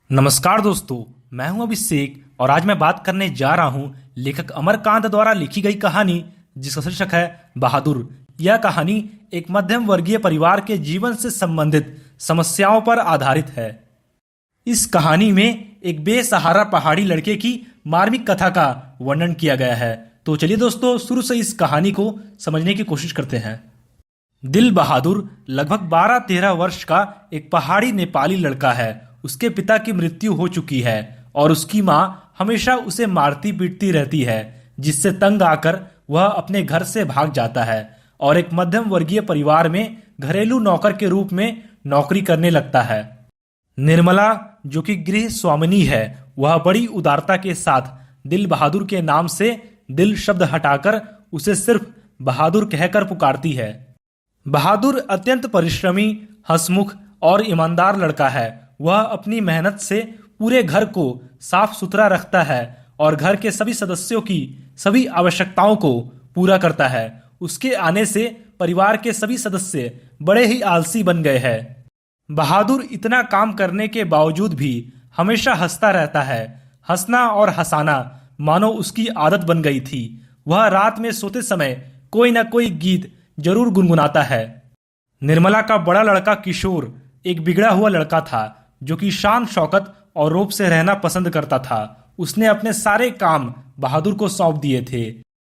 नमस्कार दोस्तों, मैं हूं अभिषेक और आज मैं बात करने जा रहा हूं लेखक अमरकांत द्वारा लिखी गई कहानी जिसका शीर्षक है बहादुर। यह कहानी एक मध्यम वर्गीय परिवार के जीवन से संबंधित समस्याओं पर आधारित है। इस कहानी में एक बेसहारा पहाड़ी लड़के की मार्मिक कथा का वर्णन किया गया है। तो चलिए दोस्तों, शुरू से इस कहानी को समझने की कोशिश करते हैं। दिल बहादुर लगभग 12-13 वर्ष का एक पहाड़ी नेपाली लड़का है। उसके पिता की मृत्यु हो चुकी है और उसकी माँ हमेशा उसे मारती पीटती रहती है, जिससे तंग आकर वह अपने घर से भाग जाता है और एक मध्यम वर्गीय परिवार में घरेलू नौकर के रूप में नौकरी करने लगता है। निर्मला, जो कि गृह स्वामिनी है, वह बड़ी उदारता के साथ दिल बहादुर के नाम से दिल शब्द हटाकर उसे सिर्फ बहादुर कहकर पुकारती है। बहादुर अत्यंत परिश्रमी, हंसमुख और ईमानदार लड़का है। वह अपनी मेहनत से पूरे घर को साफ सुथरा रखता है और घर के सभी सदस्यों की सभी आवश्यकताओं को पूरा करता है। उसके आने से परिवार के सभी सदस्य बड़े ही आलसी बन गए हैं। बहादुर इतना काम करने के बावजूद भी हमेशा हंसता रहता है। हंसना और हंसाना मानो उसकी आदत बन गई थी। वह रात में सोते समय कोई न कोई गीत जरूर गुनगुनाता है। निर्मला का बड़ा लड़का किशोर एक बिगड़ा हुआ लड़का था, जो कि शान शौकत और रूप से रहना पसंद करता था। उसने अपने सारे काम बहादुर को सौंप दिए थे।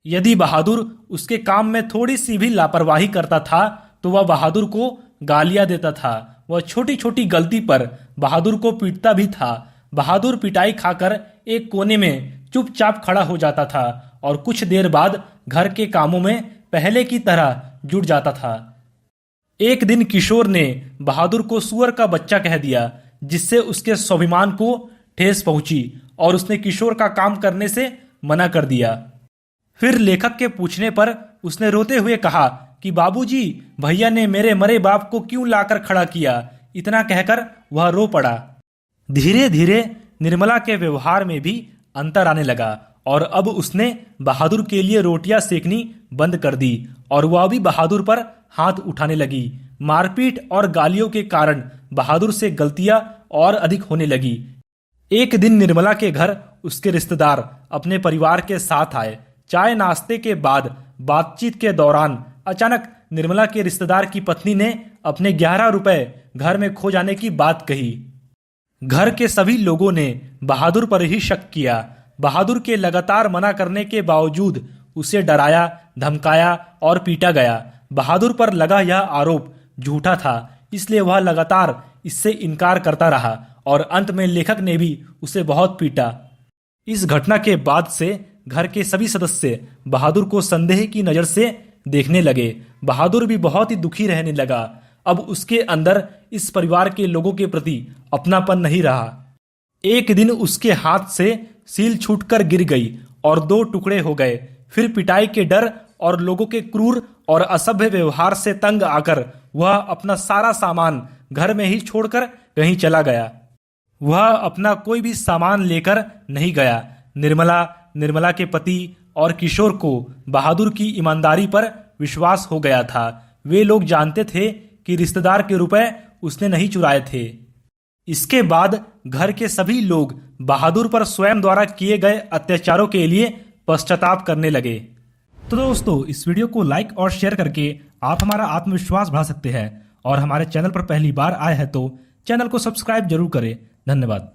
यदि बहादुर उसके काम में थोड़ी सी भी लापरवाही करता था तो वह बहादुर को गालियां देता था। वह छोटी छोटी गलती पर बहादुर को पीटता भी था। बहादुर पिटाई खाकर एक कोने में चुपचाप खड़ा हो जाता था और कुछ देर बाद घर के कामों में पहले की तरह जुट जाता था। एक दिन किशोर ने बहादुर को सुअर का बच्चा कह दिया, जिससे उसके स्वाभिमान को ठेस पहुंची और उसने किशोर का काम करने से मना कर दिया। फिर लेखक के पूछने पर उसने रोते हुए कहा कि बाबूजी, भैया ने मेरे मरे बाप को क्यों लाकर खड़ा किया। इतना कहकर वह रो पड़ा। धीरे धीरे निर्मला के व्यवहार में भी अंतर आने लगा और अब उसने बहादुर के लिए रोटियां सेकनी बंद कर दी और वह भी बहादुर पर हाथ उठाने लगी। मारपीट और गालियों के कारण बहादुर से गलतियां और अधिक होने लगी। एक दिन निर्मला के घर उसके रिश्तेदार अपने परिवार के साथ आए। चाय नाश्ते के बाद बातचीत के दौरान अचानक निर्मला के रिश्तेदार की पत्नी ने अपने 11 रुपए घर में खो जाने की बात कही। घर के सभी लोगों ने बहादुर पर ही शक किया। बहादुर के लगातार मना करने के बावजूद उसे डराया, धमकाया और पीटा गया। बहादुर पर लगा यह आरोप झूठा था, इसलिए वह लगातार इससे इनकार करता रहा और अंत में लेखक ने भी उसे बहुत पीटा। इस घटना के बाद से घर के सभी सदस्य बहादुर को संदेह की नजर से देखने लगे। बहादुर भी बहुत ही दुखी रहने लगा। अब उसके अंदर इस परिवार के लोगों के प्रति अपनापन नहीं रहा। एक दिन उसके हाथ से सील छूटकर गिर गई और 2 टुकड़े हो गए। फिर पिटाई के डर और लोगों के क्रूर और असभ्य व्यवहार से तंग आकर वह अपना सारा सामान घर में ही छोड़कर कहीं चला गया। वह अपना कोई भी सामान लेकर नहीं गया। निर्मला के पति और किशोर को बहादुर की ईमानदारी पर विश्वास हो गया था। वे लोग जानते थे कि रिश्तेदार के रुपए उसने नहीं चुराए थे। इसके बाद घर के सभी लोग बहादुर पर स्वयं द्वारा किए गए अत्याचारों के लिए पश्चाताप करने लगे। तो दोस्तों, इस वीडियो को लाइक और शेयर करके आप हमारा आत्मविश्वास बढ़ा सकते हैं और हमारे चैनल पर पहली बार आए हैं तो चैनल को सब्सक्राइब जरूर करें। धन्यवाद।